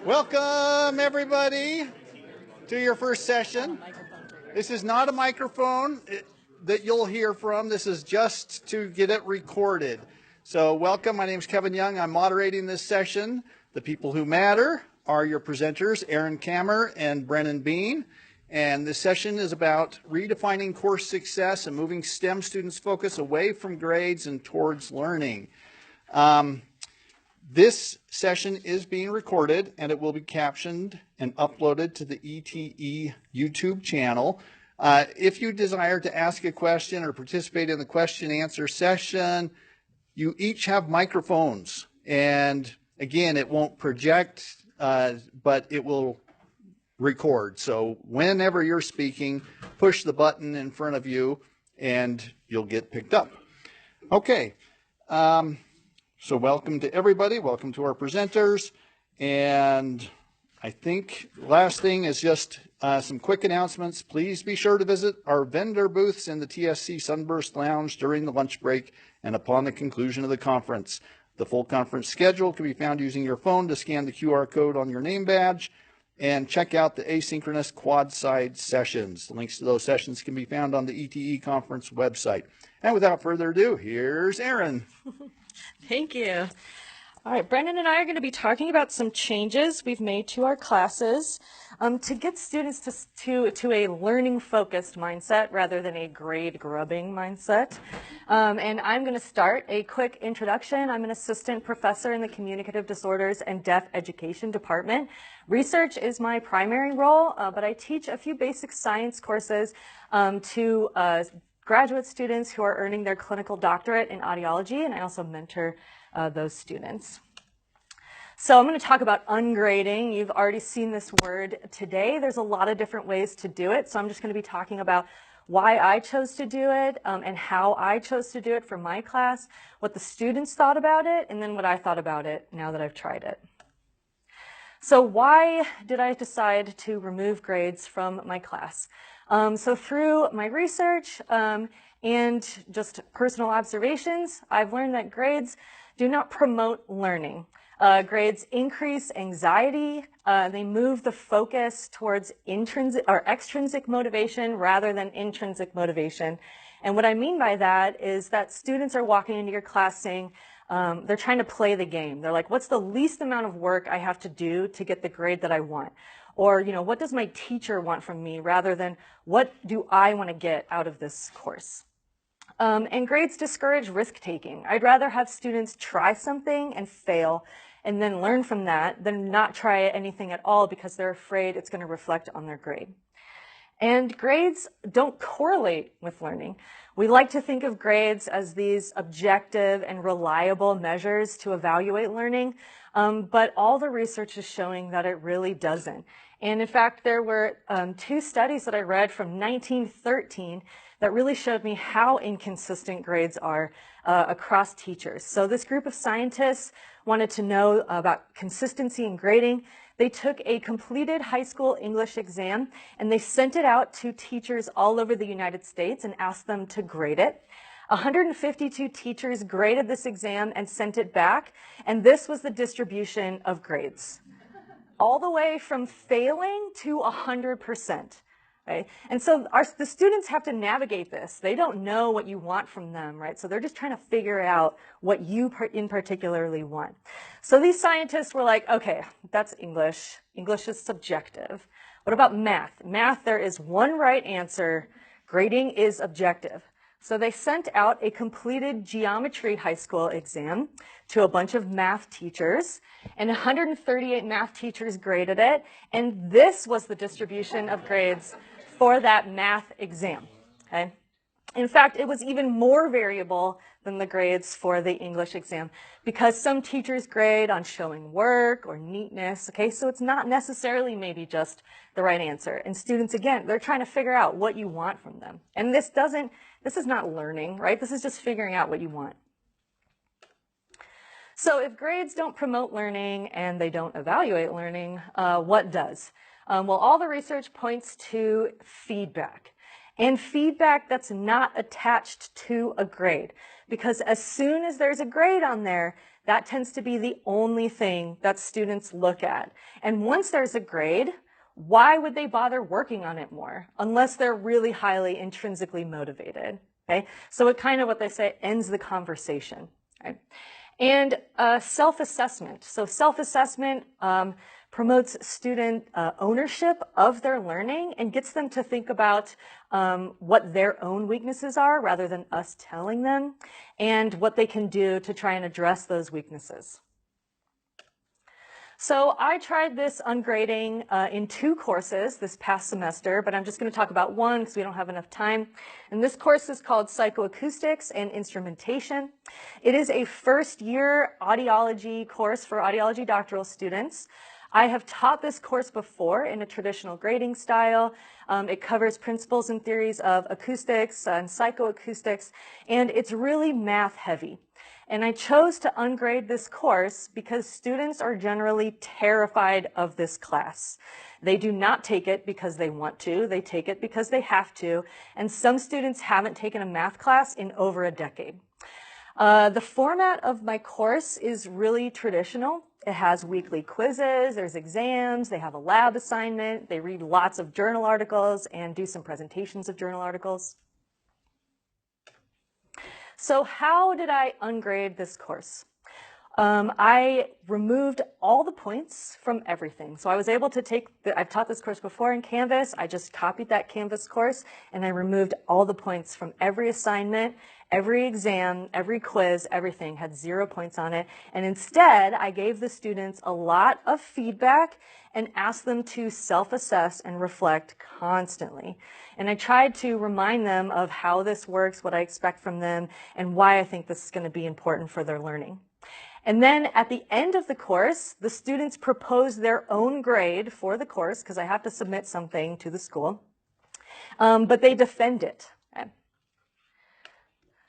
Welcome, everybody, to your first session. This is not a microphone that you'll hear from. This is just to get it recorded. So welcome. My name is Kevin Young. I'm moderating this session. The people who matter are your presenters, Aryn and Brennan Bean. And this session is about redefining course success and moving STEM students' focus away from grades and towards learning. This session is being recorded, and it will be captioned and uploaded to the ETE YouTube channel. If you desire to ask a question or participate in the question-answer session, you each have microphones. And again, it won't project, but it will record. So whenever you're speaking, push the button in front of you, and you'll get picked up. Okay. So welcome to everybody. Welcome to our presenters. And I think last thing is just some quick announcements. Please be sure to visit our vendor booths in the TSC Sunburst Lounge during the lunch break and upon the conclusion of the conference. The full conference schedule can be found using your phone to scan the QR code on your name badge, and check out the asynchronous quad-side sessions. The links to those sessions can be found on the ETE Conference website. And without further ado, here's Aryn. Thank you. All right, Brennan and I are going to be talking about some changes we've made to our classes to get students to a learning-focused mindset rather than a grade-grubbing mindset. And I'm going to start a quick introduction. I'm an assistant professor in the Communicative Disorders and Deaf Education Department. Research is my primary role, but I teach a few basic science courses to graduate students who are earning their clinical doctorate in audiology, and I also mentor those students. So I'm going to talk about ungrading. You've already seen this word today. There's a lot of different ways to do it, so I'm just going to be talking about why I chose to do it and how I chose to do it for my class, what the students thought about it, and then what I thought about it now that I've tried it. So why did I decide to remove grades from my class? So through my research and just personal observations, I've learned that grades do not promote learning. Grades increase anxiety. They move the focus towards intrinsic or extrinsic motivation rather than intrinsic motivation. And what I mean by that is that students are walking into your class saying, they're trying to play the game. They're like, what's the least amount of work I have to do to get the grade that I want? Or, you know, what does my teacher want from me rather than what do I want to get out of this course? And grades discourage risk-taking. I'd rather have students try something and fail and then learn from that than not try anything at all because they're afraid it's going to reflect on their grade. And grades don't correlate with learning. We like to think of grades as these objective and reliable measures to evaluate learning, but all the research is showing that it really doesn't. And in fact, there were two studies that I read from 1913 that really showed me how inconsistent grades are across teachers. So this group of scientists wanted to know about consistency in grading. They took a completed high school English exam and they sent it out to teachers all over the United States and asked them to grade it. 152 teachers graded this exam and sent it back, and this was the distribution of grades. All the way from failing to 100%. Right? And so the students have to navigate this. They don't know what you want from them, right? So they're just trying to figure out what you in particularly want. So these scientists were like, okay, that's English. English is subjective. What about math? Math, there is one right answer. Grading is objective. So they sent out a completed geometry high school exam to a bunch of math teachers, and 138 math teachers graded it, and this was the distribution of grades for that math exam. Okay? In fact, it was even more variable than the grades for the English exam because some teachers grade on showing work or neatness. Okay, so it's not necessarily maybe just the right answer. And students, again, they're trying to figure out what you want from them. And this is not learning, right? This is just figuring out what you want. So if grades don't promote learning and they don't evaluate learning, what does? Well, all the research points to feedback. And feedback that's not attached to a grade. Because as soon as there's a grade on there, that tends to be the only thing that students look at. And once there's a grade, why would they bother working on it more unless they're really highly intrinsically motivated? Okay, so it kind of, what they say, ends the conversation. Right? And self-assessment. So self-assessment promotes student ownership of their learning and gets them to think about what their own weaknesses are rather than us telling them, and what they can do to try and address those weaknesses. So I tried this ungrading in 2 courses this past semester, but I'm just going to talk about one because we don't have enough time. And this course is called Psychoacoustics and Instrumentation. It is a first-year audiology course for audiology doctoral students. I have taught this course before in a traditional grading style. It covers principles and theories of acoustics and psychoacoustics, and it's really math heavy. And I chose to ungrade this course because students are generally terrified of this class. They do not take it because they want to, they take it because they have to, and some students haven't taken a math class in over a decade. The format of my course is really traditional. It has weekly quizzes, there's exams, they have a lab assignment, they read lots of journal articles and do some presentations of journal articles. So how did I ungrade this course? I removed all the points from everything. So I was able to take, I've taught this course before in Canvas. I just copied that Canvas course and I removed all the points from every assignment, every exam, every quiz, everything had 0 points on it. And instead, I gave the students a lot of feedback and asked them to self-assess and reflect constantly. And I tried to remind them of how this works, what I expect from them, and why I think this is going to be important for their learning. And then at the end of the course, the students propose their own grade for the course, because I have to submit something to the school, but they defend it. Okay.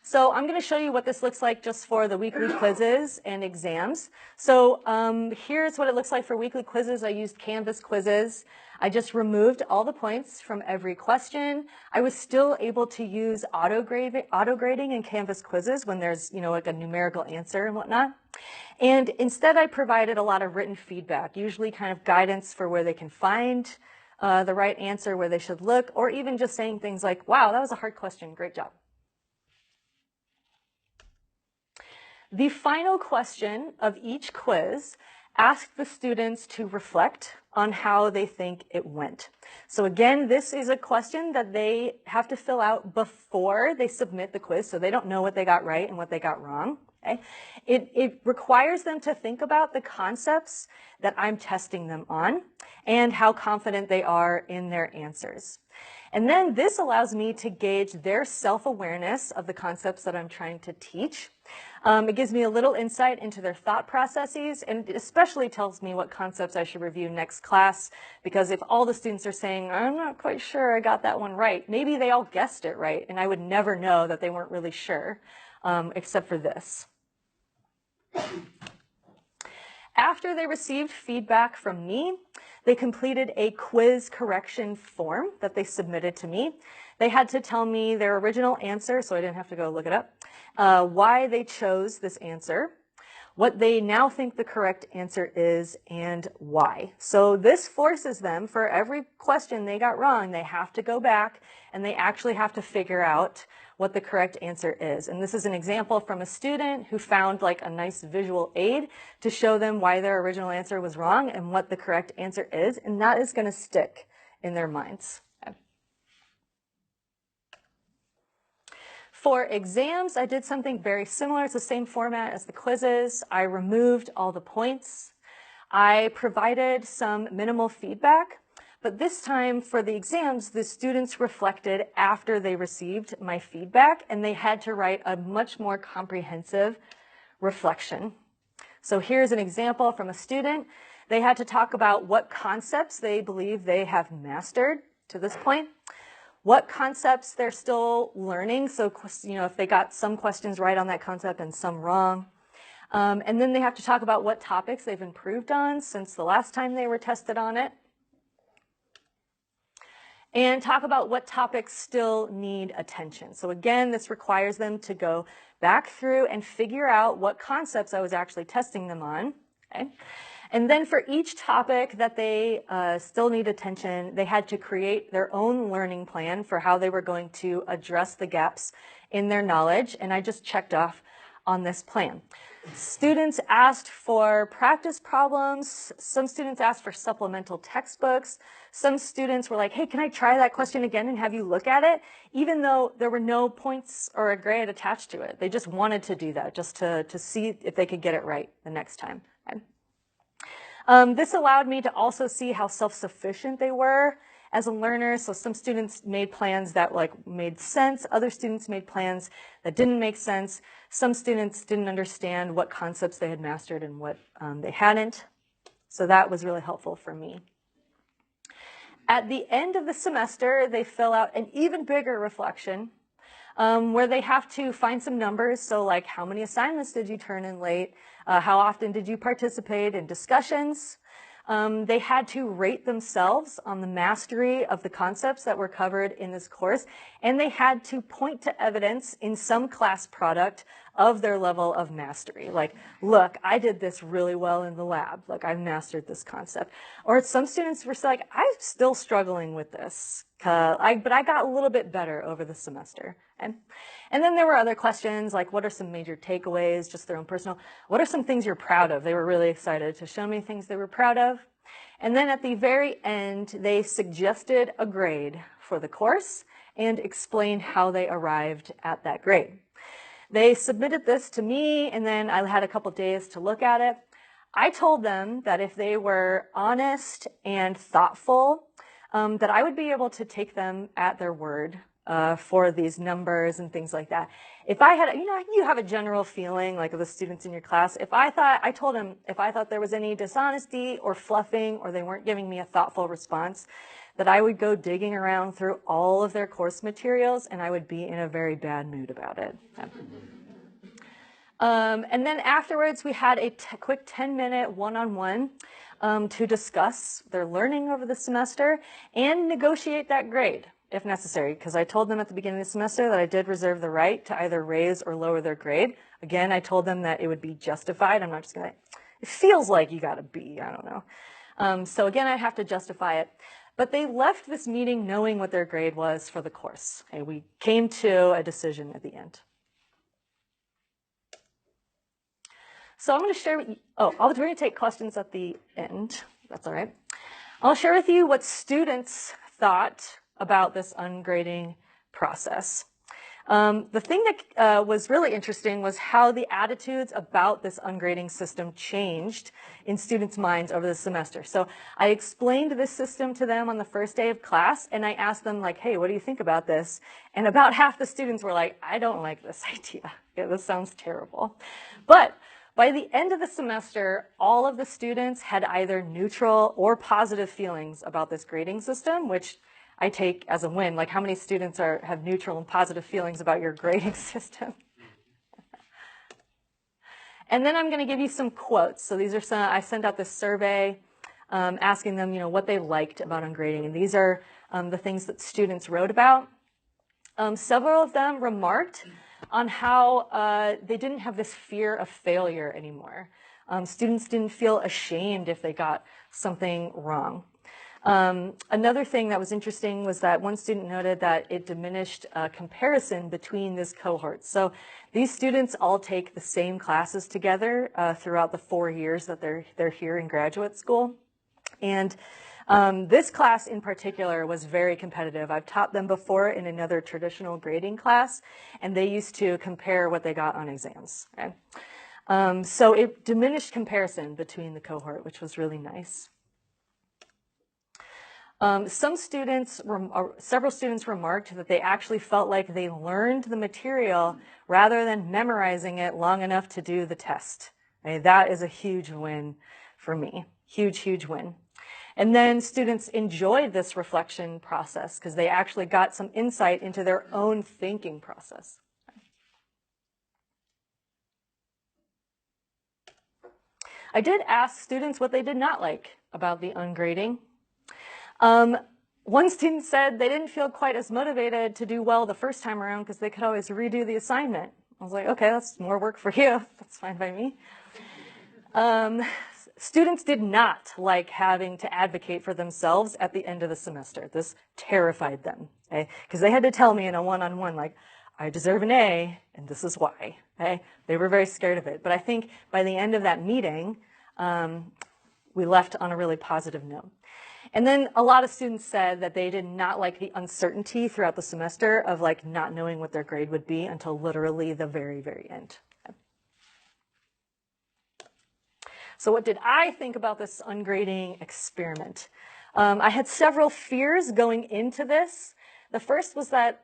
So I'm going to show you what this looks like just for the weekly quizzes and exams. So here's what it looks like for weekly quizzes. I used Canvas quizzes. I just removed all the points from every question. I was still able to use auto grading in Canvas quizzes when there's, like a numerical answer and whatnot. And instead I provided a lot of written feedback, usually kind of guidance for where they can find the right answer, where they should look, or even just saying things like, wow, that was a hard question, great job. The final question of each quiz asked the students to reflect on how they think it went. So again, this is a question that they have to fill out before they submit the quiz, so they don't know what they got right and what they got wrong. Okay? It requires them to think about the concepts that I'm testing them on and how confident they are in their answers. And then this allows me to gauge their self-awareness of the concepts that I'm trying to teach. It gives me a little insight into their thought processes, and it especially tells me what concepts I should review next class, because if all the students are saying, I'm not quite sure I got that one right, maybe they all guessed it right, and I would never know that they weren't really sure, except for this. After they received feedback from me, they completed a quiz correction form that they submitted to me. They had to tell me their original answer, so I didn't have to go look it up, why they chose this answer, what they now think the correct answer is, and why. So this forces them, for every question they got wrong, they have to go back and they actually have to figure out what the correct answer is. And this is an example from a student who found like a nice visual aid to show them why their original answer was wrong and what the correct answer is, and that is going to stick in their minds. Okay. For exams, I did something very similar. It's the same format as the quizzes. I removed all the points. I provided some minimal feedback. But this time for the exams, the students reflected after they received my feedback, and they had to write a much more comprehensive reflection. So here's an example from a student. They had to talk about what concepts they believe they have mastered to this point, what concepts they're still learning. So, if they got some questions right on that concept and some wrong. And then they have to talk about what topics they've improved on since the last time they were tested on it. and talk about what topics still need attention. So again, this requires them to go back through and figure out what concepts I was actually testing them on. Okay? And then for each topic that they still need attention, they had to create their own learning plan for how they were going to address the gaps in their knowledge, and I just checked off on this plan. Students asked for practice problems. Some students asked for supplemental textbooks. Some students were like, hey, can I try that question again and have you look at it? Even though there were no points or a grade attached to it. They just wanted to do that, just to see if they could get it right the next time. Okay. This allowed me to also see how self-sufficient they were as a learner. So some students made plans that made sense. Other students made plans that didn't make sense. Some students didn't understand what concepts they had mastered and what they hadn't. So that was really helpful for me. At the end of the semester, they fill out an even bigger reflection where they have to find some numbers. So like, how many assignments did you turn in late? How often did you participate in discussions? They had to rate themselves on the mastery of the concepts that were covered in this course, and they had to point to evidence in some class product of their level of mastery. Like, look, I did this really well in the lab. Like, I mastered this concept. Or some students were like, I'm still struggling with this, but I got a little bit better over the semester. And then there were other questions like, what are some major takeaways, just their own personal, what are some things you're proud of? They were really excited to show me things they were proud of. And then at the very end, they suggested a grade for the course and explained how they arrived at that grade. They submitted this to me, and then I had a couple days to look at it. I told them that if they were honest and thoughtful, that I would be able to take them at their word for these numbers and things like that. If I had, you have a general feeling like of the students in your class. I told them if I thought there was any dishonesty or fluffing or they weren't giving me a thoughtful response, that I would go digging around through all of their course materials and I would be in a very bad mood about it. And then afterwards, we had a quick 10-minute one-on-one to discuss their learning over the semester and negotiate that grade if necessary, because I told them at the beginning of the semester that I did reserve the right to either raise or lower their grade. Again, I told them that it would be justified. I'm not just going to, it feels like you got a B, I don't know. So again, I have to justify it. But they left this meeting knowing what their grade was for the course. Okay, we came to a decision at the end. So I'm going to share with you, we're going to take questions at the end. That's all right. I'll share with you what students thought about this ungrading process. The thing that was really interesting was how the attitudes about this ungrading system changed in students' minds over the semester. So I explained this system to them on the first day of class, and I asked them, like, hey, what do you think about this? And about half the students were like, I don't like this idea. Yeah, this sounds terrible. But by the end of the semester, all of the students had either neutral or positive feelings about this grading system, which I take as a win. Like, how many students have neutral and positive feelings about your grading system? And then I'm going to give you some quotes. So these are some, I sent out this survey asking them, what they liked about ungrading. And these are the things that students wrote about. Several of them remarked on how they didn't have this fear of failure anymore. Students didn't feel ashamed if they got something wrong. Another thing that was interesting was that one student noted that it diminished comparison between this cohort. So these students all take the same classes together throughout the 4 years that they're here in graduate school. And this class in particular was very competitive. I've taught them before in another traditional grading class, and they used to compare what they got on exams. Okay? So it diminished comparison between the cohort, which was really nice. Several students remarked that they actually felt like they learned the material rather than memorizing it long enough to do the test. Okay, that is a huge win for me. Huge, huge win. And then students enjoyed this reflection process because they actually got some insight into their own thinking process. I did ask students what they did not like about the ungrading. One student said they didn't feel quite as motivated to do well the first time around because they could always redo the assignment. I was like, okay, that's more work for you. That's fine by me. Students did not like having to advocate for themselves at the end of the semester. This terrified them, okay? Because they had to tell me in a one-on-one, like, I deserve an A, and this is why, okay? They were very scared of it. But I think by the end of that meeting, we left on a really positive note. And then a lot of students said that they did not like the uncertainty throughout the semester of like not knowing what their grade would be until literally the very, very end. So what did I think about this ungrading experiment? I had several fears going into this. The first was that,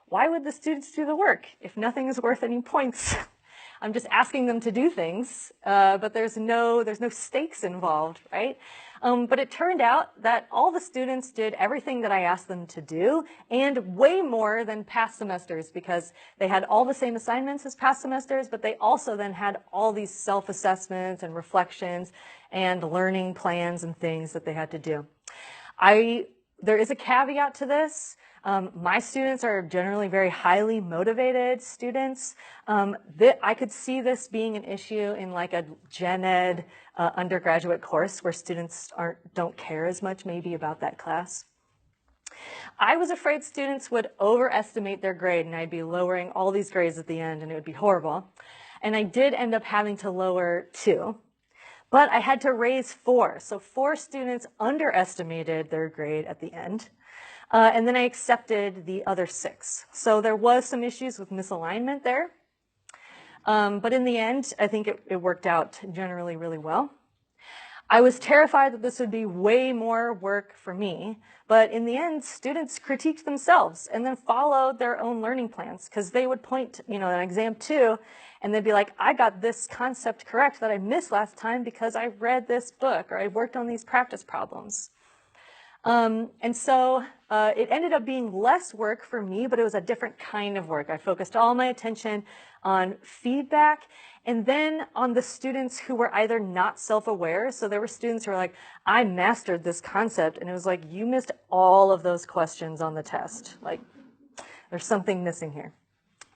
why would the students do the work if nothing is worth any points? I'm just asking them to do things, but there's no stakes involved, right? But it turned out that all the students did everything that I asked them to do and way more than past semesters because they had all the same assignments as past semesters, but they also then had all these self-assessments and reflections and learning plans and things that they had to do. There is a caveat to this. My students are generally very highly motivated students. I could see this being an issue in like a gen ed undergraduate course where students don't care as much maybe about that class. I was afraid students would overestimate their grade and I'd be lowering all these grades at the end and it would be horrible. And I did end up having to lower 2. But I had to raise 4. So 4 students underestimated their grade at the end. And then I accepted the other 6. So there was some issues with misalignment there. But in the end, I think it worked out generally really well. I was terrified that this would be way more work for me. But in the end, students critiqued themselves and then followed their own learning plans because they would point, in exam 2, and they'd be like, I got this concept correct that I missed last time because I read this book or I worked on these practice problems. And so it ended up being less work for me, but it was a different kind of work. I focused all my attention on feedback and then on the students who were either not self-aware. So there were students who were like, I mastered this concept. And it was like, you missed all of those questions on the test. Like, there's something missing here.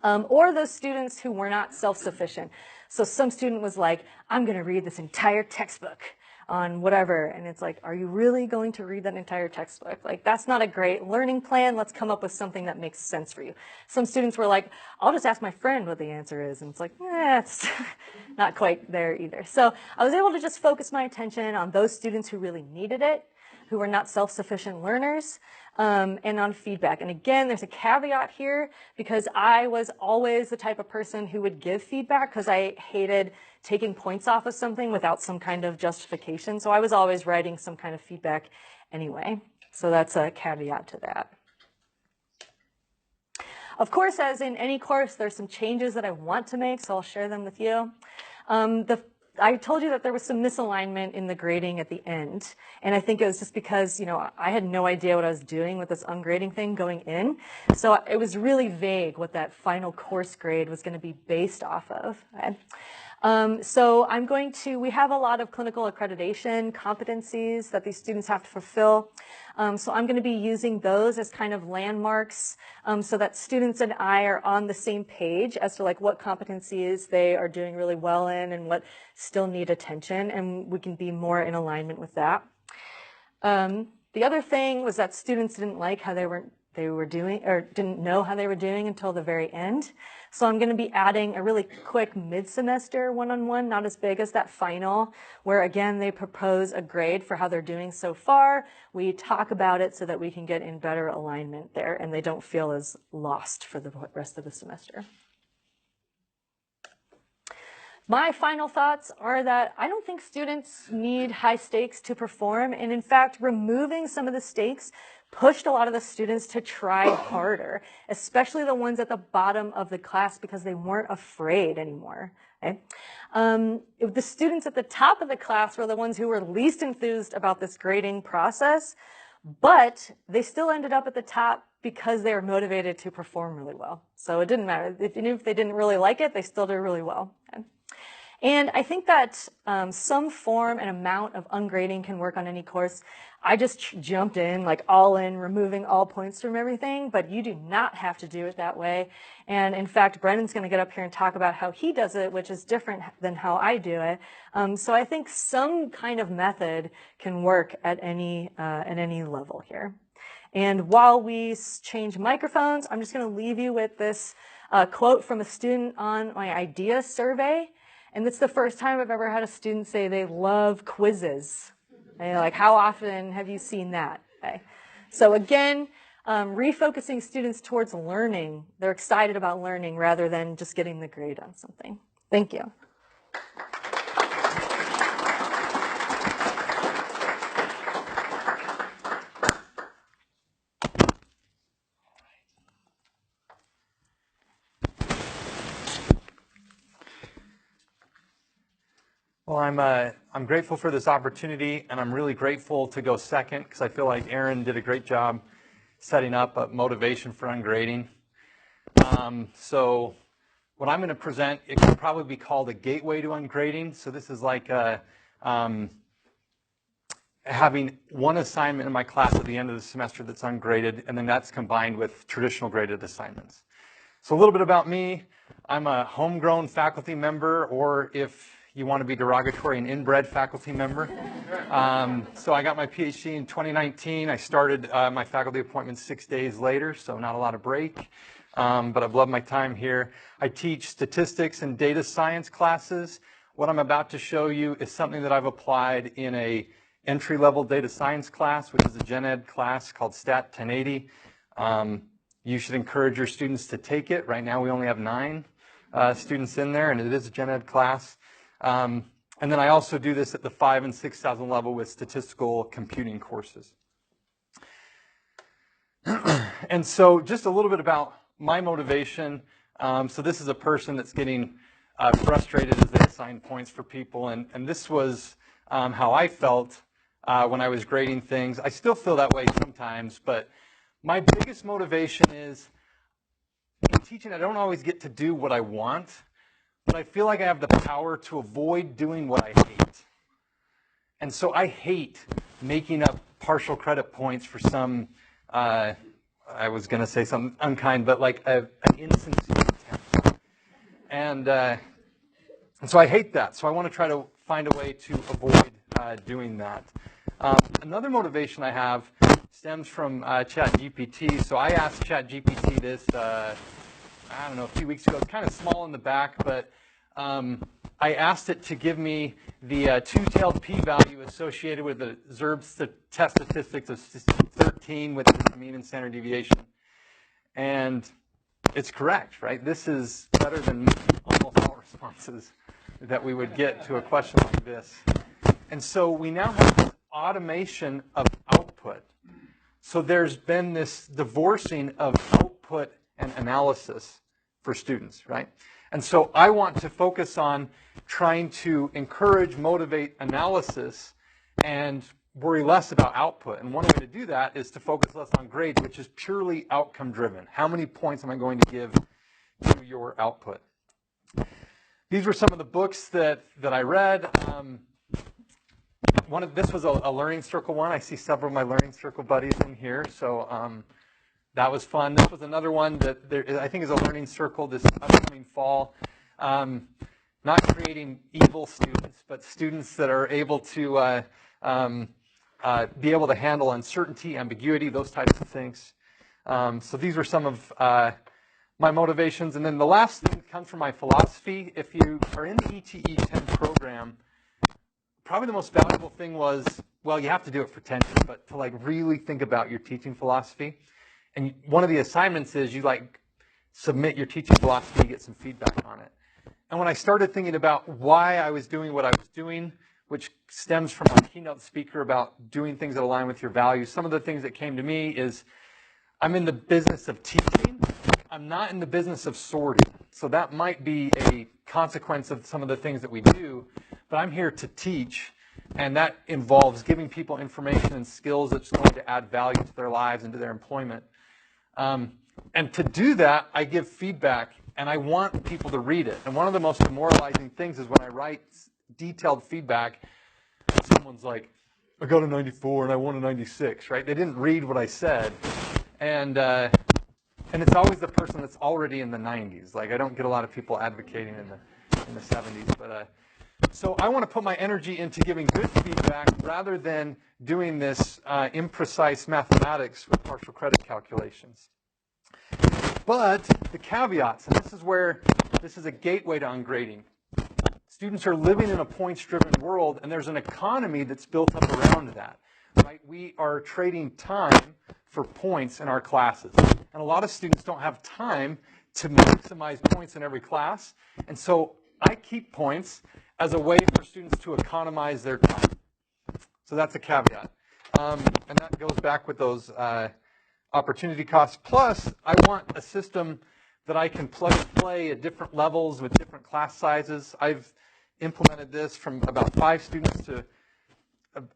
Or those students who were not self-sufficient. So some student was like, I'm going to read this entire textbook on whatever. And it's like, are you really going to read that entire textbook? Like, that's not a great learning plan. Let's come up with something that makes sense for you. Some students were like, I'll just ask my friend what the answer is. And it's like, it's not quite there either. So I was able to just focus my attention on those students who really needed it, who were not self-sufficient learners, and on feedback. And again, there's a caveat here because I was always the type of person who would give feedback because I hated taking points off of something without some kind of justification. So I was always writing some kind of feedback anyway. So that's a caveat to that. Of course, as in any course, there's some changes that I want to make, so I'll share them with you. I told you that there was some misalignment in the grading at the end. And I think it was just because, I had no idea what I was doing with this ungrading thing going in. So it was really vague what that final course grade was going to be based off of. Okay? So we have a lot of clinical accreditation competencies that these students have to fulfill. So I'm going to be using those as kind of landmarks so that students and I are on the same page as to like what competencies they are doing really well in and what still need attention, and we can be more in alignment with that. The other thing was that students didn't like how they were doing or didn't know how they were doing until the very end. So I'm going to be adding a really quick mid-semester one-on-one, not as big as that final, where again they propose a grade for how they're doing so far. We talk about it so that we can get in better alignment there and they don't feel as lost for the rest of the semester. My final thoughts are that I don't think students need high stakes to perform, and in fact, removing some of the stakes pushed a lot of the students to try harder, especially the ones at the bottom of the class because they weren't afraid anymore. Okay? The students at the top of the class were the ones who were least enthused about this grading process, but they still ended up at the top because they were motivated to perform really well. So it didn't matter. Even if they didn't really like it, they still did really well. Okay? And I think that some form and amount of ungrading can work on any course. I just jumped in, like all in, removing all points from everything, but you do not have to do it that way. And in fact, Brennan's going to get up here and talk about how he does it, which is different than how I do it. So I think some kind of method can work at any level here. And while we change microphones, I'm just going to leave you with this quote from a student on my idea survey. And it's the first time I've ever had a student say they love quizzes. And like, how often have you seen that? Okay. So again, refocusing students towards learning. They're excited about learning rather than just getting the grade on something. Thank you. Well, I'm grateful for this opportunity, and I'm really grateful to go second because I feel like Aryn did a great job setting up a motivation for ungrading. So what I'm going to present, it could probably be called a gateway to ungrading. So this is like having one assignment in my class at the end of the semester that's ungraded, and then that's combined with traditional graded assignments. So a little bit about me. I'm a homegrown faculty member, or if you want to be derogatory, an inbred faculty member. So I got my PhD in 2019. I started my faculty appointment 6 days later, so not a lot of break. But I've loved my time here. I teach statistics and data science classes. What I'm about to show you is something that I've applied in a entry-level data science class, which is a gen ed class called Stat 1080. You should encourage your students to take it. Right now we only have 9 students in there, and it is a gen ed class. And then I also do this at the 5,000 and 6,000 level with statistical computing courses. And so just a little bit about my motivation. So this is a person that's getting frustrated as they assign points for people. And this was how I felt when I was grading things. I still feel that way sometimes, but my biggest motivation is in teaching, I don't always get to do what I want, but I feel like I have the power to avoid doing what I hate. And so I hate making up partial credit points for some, I was going to say something unkind, but like an insincere attempt. And so I hate that. So I want to try to find a way to avoid doing that. Another motivation I have stems from ChatGPT. So I asked ChatGPT this, I don't know, a few weeks ago. It's kind of small in the back, but I asked it to give me the two-tailed p-value associated with the Zerb test statistics of 13 with the mean and standard deviation. And it's correct, right? This is better than almost all responses that we would get to a question like this. And so we now have this automation of output. So there's been this divorcing of output and analysis for students, right? And so I want to focus on trying to encourage, motivate analysis and worry less about output. And one way to do that is to focus less on grades, which is purely outcome driven. How many points am I going to give to your output? These were some of the books that I read. This was a Learning Circle one. I see several of my Learning Circle buddies in here, so that was fun. This was another one that I think is a Learning Circle this upcoming fall. Not creating evil students, but students that are able to be able to handle uncertainty, ambiguity, those types of things. So these were some of my motivations. And then the last thing comes from my philosophy. If you are in the ETE 10 program, probably the most valuable thing was, well, you have to do it for tenure, but to like really think about your teaching philosophy. And one of the assignments is you like submit your teaching philosophy, get some feedback on it. And when I started thinking about why I was doing what I was doing, which stems from my keynote speaker about doing things that align with your values, some of the things that came to me is I'm in the business of teaching. I'm not in the business of sorting. So that might be a consequence of some of the things that we do, but I'm here to teach, and that involves giving people information and skills that's going to add value to their lives and to their employment. And to do that, I give feedback and I want people to read it. And one of the most demoralizing things is when I write detailed feedback, someone's like, I got a 94 and I want a 96, right? They didn't read what I said. And it's always the person that's already in the 90s. Like, I don't get a lot of people advocating in the 70s. But so I want to put my energy into giving good feedback rather than doing this imprecise mathematics with partial credit calculations. But the caveats, and this is a gateway to ungrading. Students are living in a points-driven world, and there's an economy that's built up around that. Right? We are trading time for points in our classes. And a lot of students don't have time to maximize points in every class. And so I keep points as a way for students to economize their time. So that's a caveat. And that goes back with those opportunity costs. Plus, I want a system that I can plug and play at different levels with different class sizes. I've implemented this from about 5 students to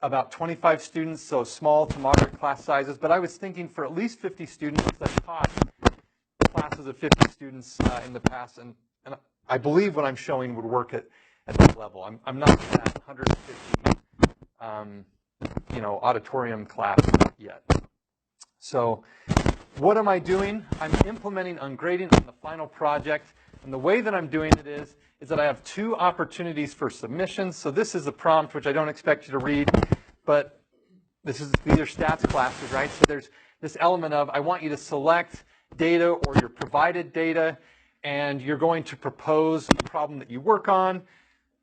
about 25 students, so small to moderate class sizes. But I was thinking for at least 50 students, because I've taught classes of 50 students in the past, and I believe what I'm showing would work at this level. I'm not in that 150 auditorium class yet. So what am I doing? I'm implementing ungrading on the final project. And the way that I'm doing it is that I have 2 opportunities for submissions. So this is a prompt, which I don't expect you to read, but these are stats classes, right? So there's this element of I want you to select data or your provided data, and you're going to propose a problem that you work on,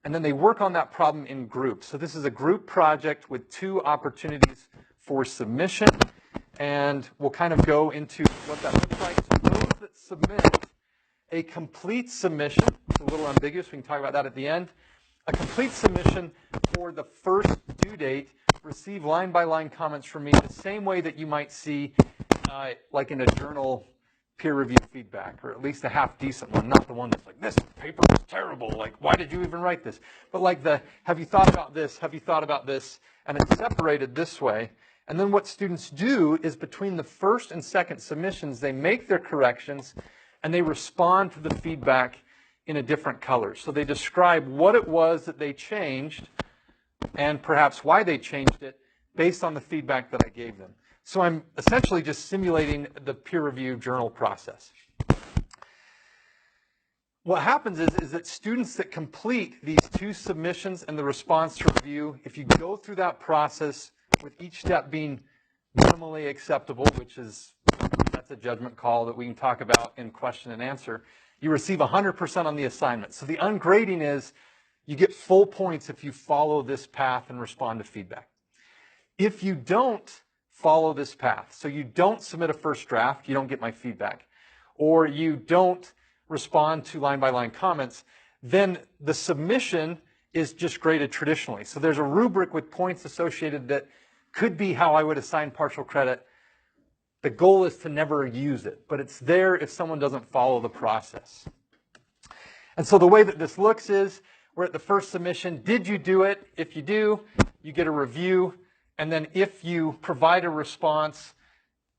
and then they work on that problem in groups. So this is a group project with 2 opportunities for submission, and we'll kind of go into what that looks like. So those that submit a complete submission, it's a little ambiguous, we can talk about that at the end. A complete submission for the first due date, receive line-by-line comments from me the same way that you might see like in a journal peer-reviewed feedback, or at least a half-decent one, not the one that's like, this paper was terrible, like, why did you even write this? But like have you thought about this, have you thought about this, and it's separated this way. And then what students do is between the first and second submissions, they make their corrections, and they respond to the feedback in a different color. So they describe what it was that they changed and perhaps why they changed it based on the feedback that I gave them. So I'm essentially just simulating the peer review journal process. What happens is that students that complete these 2 submissions and the response to review, if you go through that process with each step being minimally acceptable, which is that's a judgment call that we can talk about in question and answer, you receive 100% on the assignment. So the ungrading is you get full points if you follow this path and respond to feedback. If you don't follow this path, so you don't submit a first draft, you don't get my feedback, or you don't respond to line-by-line comments, then the submission is just graded traditionally. So there's a rubric with points associated that could be how I would assign partial credit. The goal is to never use it, but it's there if someone doesn't follow the process. And so the way that this looks is we're at the first submission. Did you do it? If you do, you get a review. And then if you provide a response,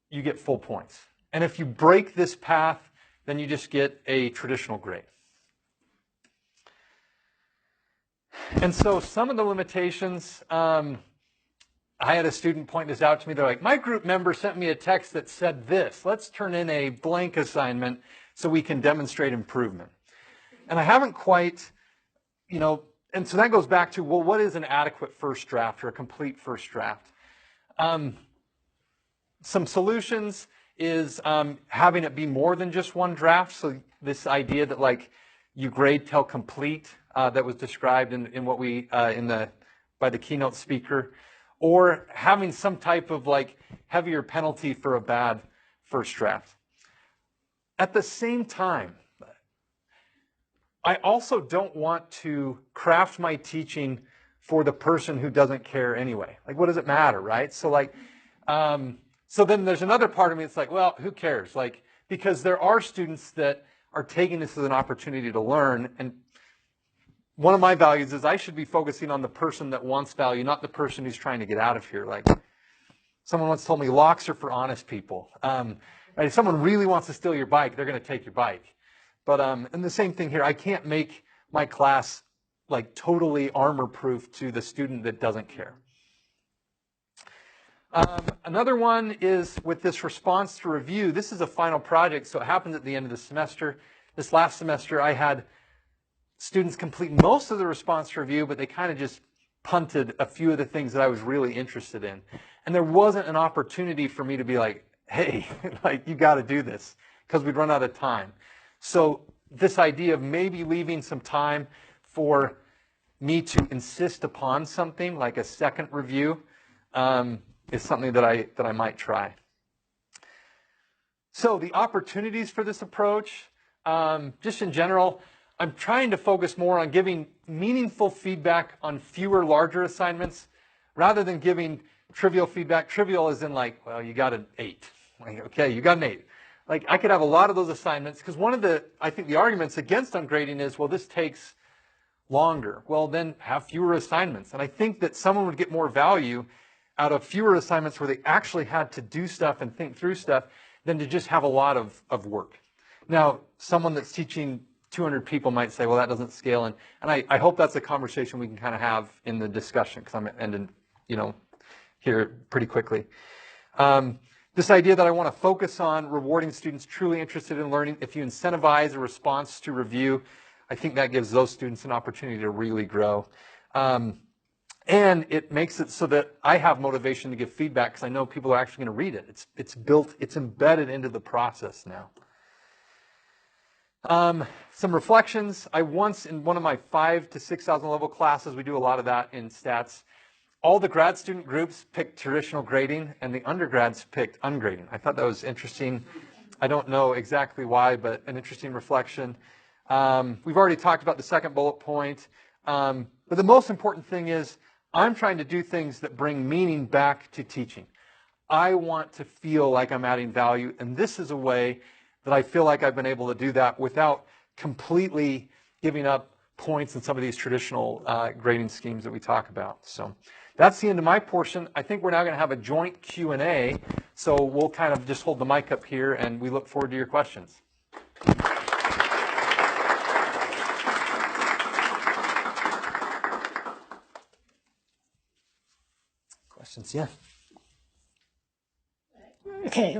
you get full points. And if you break this path, then you just get a traditional grade. And so some of the limitations, I had a student point this out to me. They're like, my group member sent me a text that said this. Let's turn in a blank assignment so we can demonstrate improvement. And I haven't quite, and so that goes back to, well, what is an adequate first draft or a complete first draft? Some solutions is having it be more than just one draft. So this idea that like you grade till complete that was described in what we by the keynote speaker, or having some type of like heavier penalty for a bad first draft. At the same time, I also don't want to craft my teaching for the person who doesn't care anyway. Like, what does it matter, right? So like, so then there's another part of me that's like, well, who cares? Like, because there are students that are taking this as an opportunity to learn, and one of my values is I should be focusing on the person that wants value, not the person who's trying to get out of here. Like, someone once told me locks are for honest people. Right? If someone really wants to steal your bike, they're going to take your bike. But and the same thing here, I can't make my class like totally armor-proof to the student that doesn't care. Another one is with this response to review. This is a final project, so it happens at the end of the semester. This last semester, I had students complete most of the response to review, but they kind of just punted a few of the things that I was really interested in. And there wasn't an opportunity for me to be like, hey, like, you got to do this, because we'd run out of time. So this idea of maybe leaving some time for me to insist upon something like a second review is something that I might try. So the opportunities for this approach, just in general, I'm trying to focus more on giving meaningful feedback on fewer larger assignments rather than giving trivial feedback. Trivial is in like, well, you got an 8. Like, okay, you got an 8. Like, I could have a lot of those assignments, because one of the, I think the arguments against ungrading is, well, this takes longer. Well, then have fewer assignments. And I think that someone would get more value out of fewer assignments where they actually had to do stuff and think through stuff than to just have a lot of work. Now, someone that's teaching 200 people might say, well, that doesn't scale. And I hope that's a conversation we can kind of have in the discussion, because I'm ending, here pretty quickly. This idea that I want to focus on rewarding students truly interested in learning. If you incentivize a response to review, I think that gives those students an opportunity to really grow. And it makes it so that I have motivation to give feedback, because I know people are actually going to read it. It's built, it's embedded into the process now. Some reflections. I once, in one of my 5,000 to 6,000 level classes, we do a lot of that in stats, all the grad student groups picked traditional grading, and the undergrads picked ungrading. I thought that was interesting. I don't know exactly why, but an interesting reflection. We've already talked about the second bullet point. But the most important thing is I'm trying to do things that bring meaning back to teaching. I want to feel like I'm adding value, and this is a way that I feel like I've been able to do that without completely giving up points in some of these traditional grading schemes that we talk about. So that's the end of my portion. I think we're now going to have a joint Q&A, so we'll kind of just hold the mic up here, and we look forward to your questions. Questions, yeah. Okay,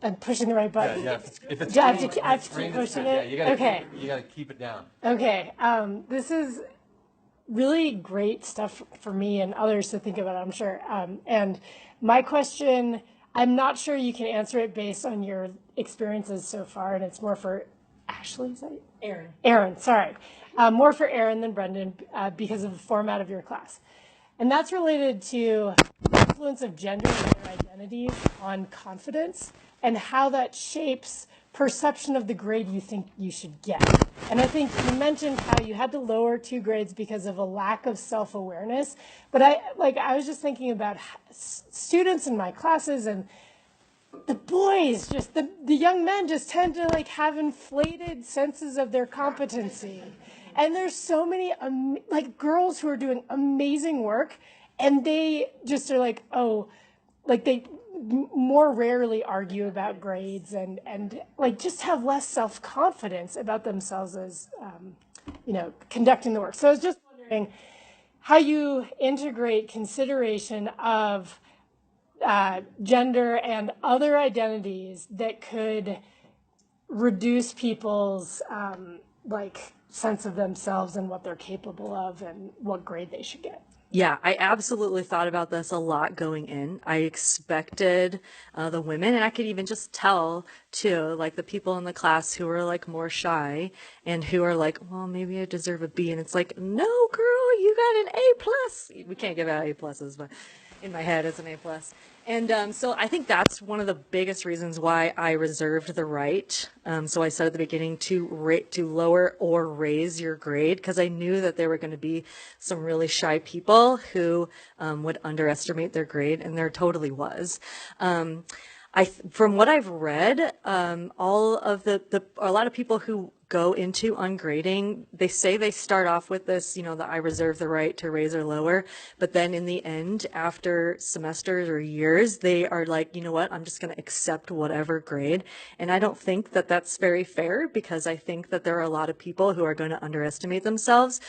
I'm pushing the right button. Yeah, if it's Do I have to keep pushing it? Yeah, you gotta keep it down. Okay, this is really great stuff for me and others to think about, I'm sure. And my question, I'm not sure you can answer it based on your experiences so far, and it's more for Ashley, is that Aryn? Aryn, sorry. More for Aryn than Brendan because of the format of your class. And that's related to the influence of gender and their identities on confidence and how that shapes perception of the grade you think you should get. And I think you mentioned how you had to lower 2 grades because of a lack of self-awareness. But I was just thinking about students in my classes, and the boys, just the young men just tend to like have inflated senses of their competency. And there's so many like girls who are doing amazing work, and they just are like, oh, like they more rarely argue about grades and like just have less self-confidence about themselves as, conducting the work. So I was just wondering how you integrate consideration of gender and other identities that could reduce people's sense of themselves and what they're capable of and what grade they should get. Yeah, I absolutely thought about this a lot going in. I expected the women, and I could even just tell too, like the people in the class who are like more shy and who are like, well, maybe I deserve a B. And it's like, no, girl, you got an A+. We can't give out A+, but in my head it's an A+. And so I think that's one of the biggest reasons why I reserved the right. So I said at the beginning to lower or raise your grade, because I knew that there were going to be some really shy people who would underestimate their grade, and there totally was. From what I've read, all of a lot of people who go into ungrading, they say they start off with this, that I reserve the right to raise or lower, but then in the end, after semesters or years, they are like, you know what, I'm just going to accept whatever grade. And I don't think that that's very fair, because I think that there are a lot of people who are going to underestimate themselves.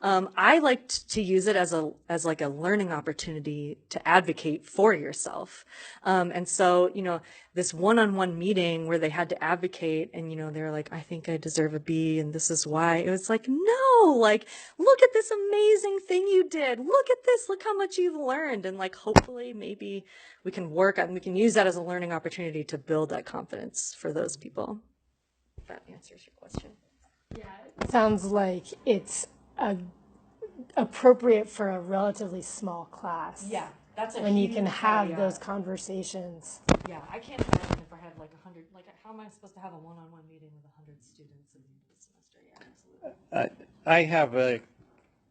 I like to use it as like a learning opportunity to advocate for yourself. And so, this one-on-one meeting where they had to advocate, and, they're like, I think I deserve a B and this is why. It was like, no, like, look at this amazing thing you did. Look at this. Look how much you've learned. And like, hopefully maybe we can we can use that as a learning opportunity to build that confidence for those people. If that answers your question. Yeah, it sounds like it's appropriate for a relatively small class. Yeah, that's when you can have those conversations. Yeah, I can't imagine if I had like 100. Like, how am I supposed to have a one-on-one meeting with 100 students in the semester? Yeah, absolutely. I have an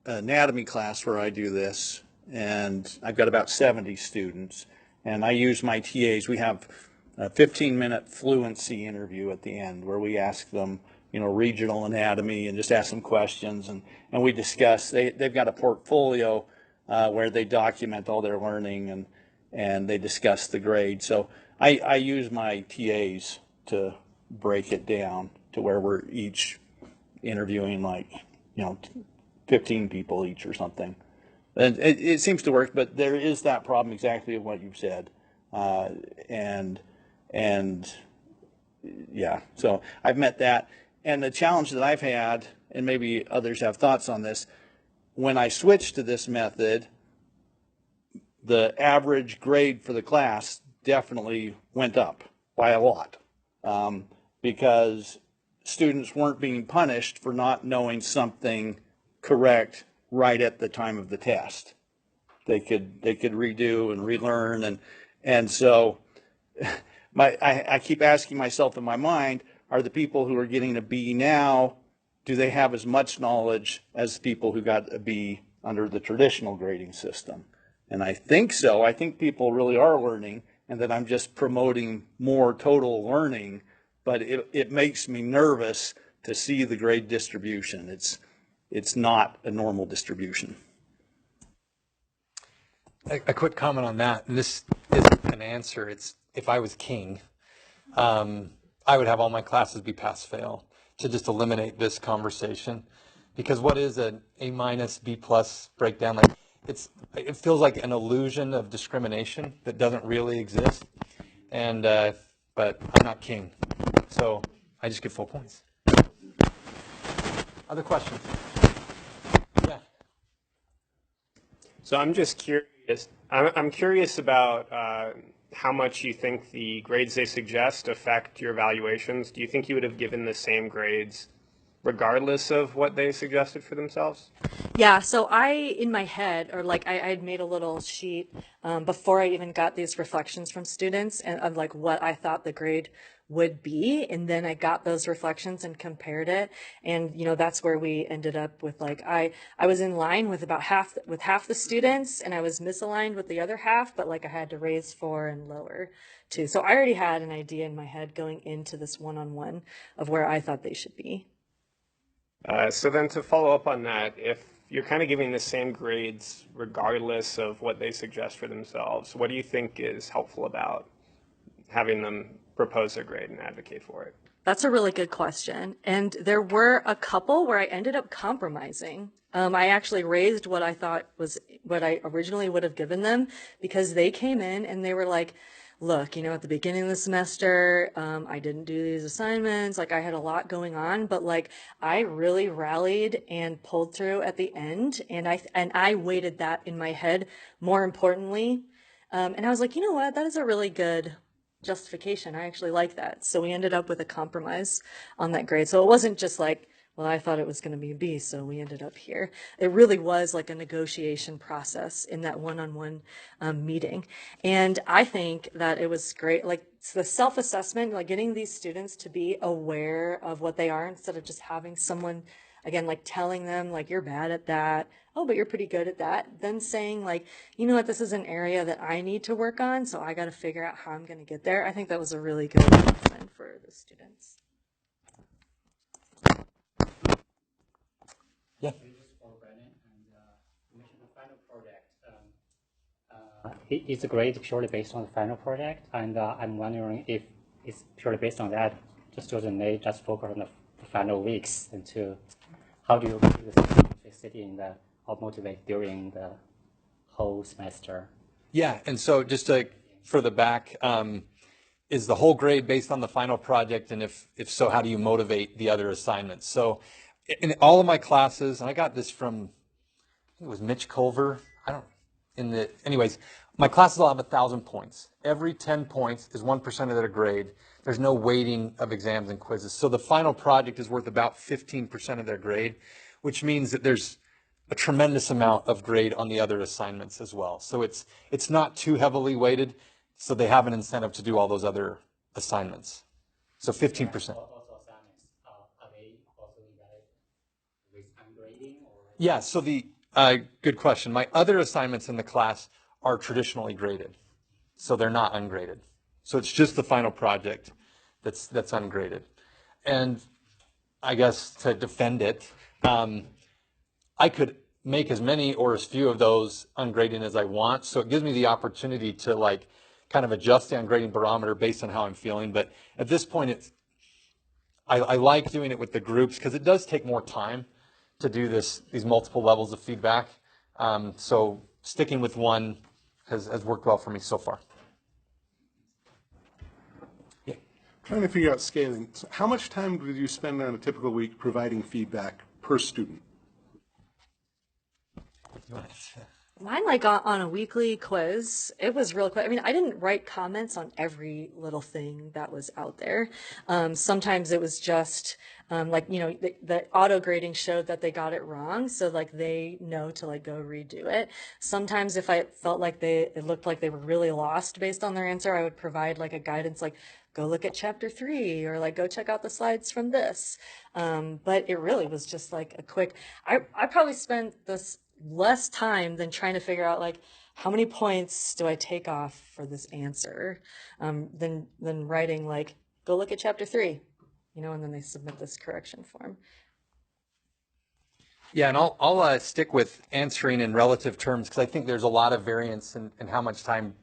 anatomy class where I do this, and I've got about 70 students, and I use my TAs. We have a 15-minute fluency interview at the end where we ask them, regional anatomy, and just ask them questions, and we discuss. They've got a portfolio where they document all their learning, and they discuss the grade. So I use my TAs to break it down to where we're each interviewing 15 people each or something. And it seems to work, but there is that problem exactly of what you've said. And yeah, so I've met that. And the challenge that I've had, and maybe others have thoughts on this, when I switched to this method, the average grade for the class definitely went up by a lot, because students weren't being punished for not knowing something correct right at the time of the test. They could redo and relearn, and so I keep asking myself in my mind, are the people who are getting a B now, do they have as much knowledge as people who got a B under the traditional grading system? And I think so. I think people really are learning, and that I'm just promoting more total learning, but it makes me nervous to see the grade distribution. It's not a normal distribution. A quick comment on that, and this isn't an answer. It's, if I was king, I would have all my classes be pass-fail to just eliminate this conversation. Because what is an A-, B+ breakdown? Like, it feels like an illusion of discrimination that doesn't really exist. And but I'm not king, so I just get full points. Other questions? Yeah. So I'm just curious. I'm curious about how much you think the grades they suggest affect your evaluations. Do you think you would have given the same grades regardless of what they suggested for themselves? Yeah, so in my head, or like I had made a little sheet before I even got these reflections from students, and of like what I thought the grade would be, and then I got those reflections and compared it, and that's where we ended up with like I was in line with about half the students, and I was misaligned with the other half, but like I had to raise 4 and lower 2. So I already had an idea in my head going into this one-on-one of where I thought they should be. So then to follow up on that, if you're kind of giving the same grades regardless of what they suggest for themselves, what do you think is helpful about having them propose their grade and advocate for it? That's a really good question. And there were a couple where I ended up compromising. I actually raised what I thought was what I originally would have given them, because they came in and they were like, look, at the beginning of the semester, I didn't do these assignments. Like, I had a lot going on, but like I really rallied and pulled through at the end. And I weighted that in my head more importantly. And I was like, you know what? That is a really good justification. I actually like that. So we ended up with a compromise on that grade. So it wasn't just like, well, I thought it was going to be a B, so we ended up here. It really was like a negotiation process in that one-on-one meeting. And I think that it was great, like the self-assessment, like getting these students to be aware of what they are instead of just having someone again, like telling them like you're bad at that. Oh, but you're pretty good at that. Then saying like, you know what, this is an area that I need to work on, so I got to figure out how I'm going to get there. I think that was a really good lesson for the students. Yeah. For Brennan, and you mentioned the final project. Is the grade purely based on the final project? And I'm wondering if it's purely based on that, the student may just focus on the final weeks into how do you keep the simplicity in the or motivate during the whole semester? Yeah, and so just to further back, is the whole grade based on the final project? And if so, how do you motivate the other assignments? So in all of my classes, and I got this from, I think it was Mitch Culver. Anyways, my classes all have 1,000 points. Every 10 points is 1% of their grade. There's no weighting of exams and quizzes. So the final project is worth about 15% of their grade, which means that there's a tremendous amount of grade on the other assignments as well. So it's not too heavily weighted, so they have an incentive to do all those other assignments. So 15%. Also assignments, are they also evaluated with ungrading? Yeah, so good question. My other assignments in the class are traditionally graded, so they're not ungraded. So it's just the final project that's ungraded. And I guess to defend it, I could make as many or as few of those ungraded as I want. So it gives me the opportunity to like kind of adjust the ungrading barometer based on how I'm feeling. But at this point, I like doing it with the groups because it does take more time to do these multiple levels of feedback. So sticking with one has worked well for me so far. Yeah. Trying to figure out scaling. So how much time did you spend on a typical week providing feedback per student? Mine, like on a weekly quiz, it was real quick. I mean, I didn't write comments on every little thing that was out there. Sometimes it was just like, you know, the auto grading showed that they got it wrong. So like they know to like go redo it. Sometimes if I felt like it looked like they were really lost based on their answer, I would provide like a guidance, like go look at chapter 3 or like go check out the slides from this. But it really was just like a quick, I probably spent this less time than trying to figure out like how many points do I take off for this answer than writing like go look at chapter 3, you know, and then they submit this correction form. Yeah, and I'll stick with answering in relative terms because I think there's a lot of variance in how much time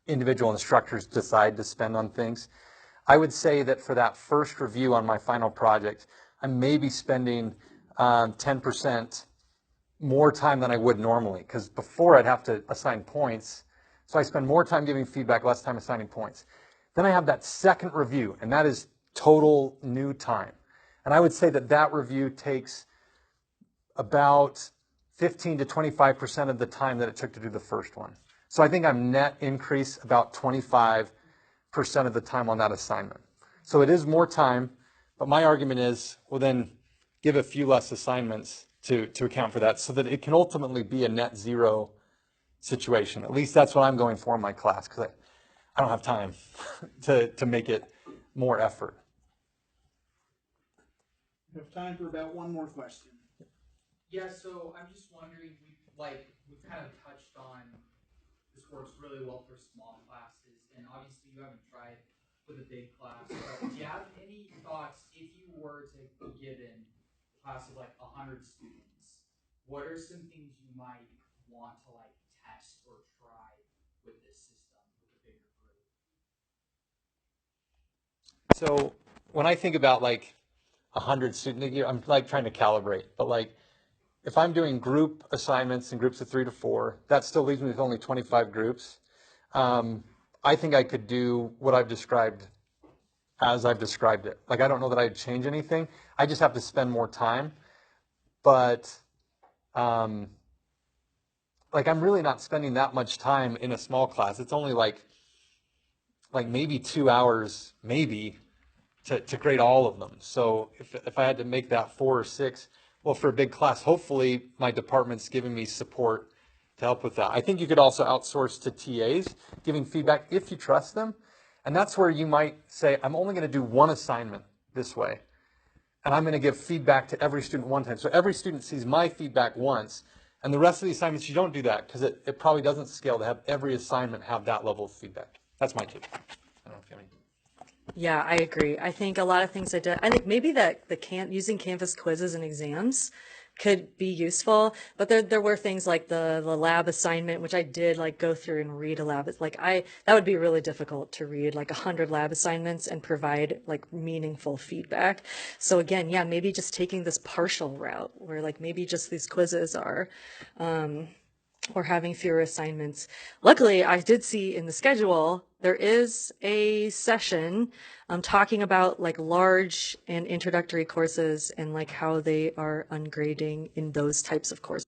individual instructors decide to spend on things. I would say that for that first review on my final project, I'm maybe spending 10% more time than I would normally, because before I'd have to assign points. So I spend more time giving feedback, less time assigning points. Then I have that second review, and that is total new time. And I would say that review takes about 15 to 25% of the time that it took to do the first one. So I think I'm net increase about 25% of the time on that assignment. So it is more time, but my argument is, well then give a few less assignments to account for that so that it can ultimately be a net zero situation. At least that's what I'm going for in my class because I don't have time to make it more effort. We have time for about one more question. Yeah, so I'm just wondering, we've kind of touched on this works really well for small classes, and obviously you haven't tried with a big class, but do you have any thoughts if you were to be given a class of like 100 students, what are some things you might want to like test or try with this system with a bigger group? So when I think about like 100 students, I'm like trying to calibrate, but like if I'm doing group assignments in groups of 3 to 4, that still leaves me with only 25 groups. I think I could do what I've described as I've described it. Like, I don't know that I'd change anything. I just have to spend more time. But, like, I'm really not spending that much time in a small class. It's only like maybe 2 hours, maybe, to grade all of them. So if I had to make that 4 or 6, well, for a big class, hopefully my department's giving me support to help with that. I think you could also outsource to TAs, giving feedback if you trust them. And that's where you might say, I'm only going to do one assignment this way. and I'm going to give feedback to every student one time. So every student sees my feedback once, and the rest of the assignments you don't do that because it probably doesn't scale to have every assignment have that level of feedback. That's my take. I don't know if you have any. Yeah, I agree. I think a lot of things I think maybe that using Canvas quizzes and exams could be useful, but there were things like the lab assignment, which I did like go through and read a lab. It's like that would be really difficult to read like 100 lab assignments and provide like meaningful feedback. So again, yeah, maybe just taking this partial route where like maybe just these quizzes are, or having fewer assignments. Luckily, I did see in the schedule, there is a session talking about like large and introductory courses and like how they are ungrading in those types of courses.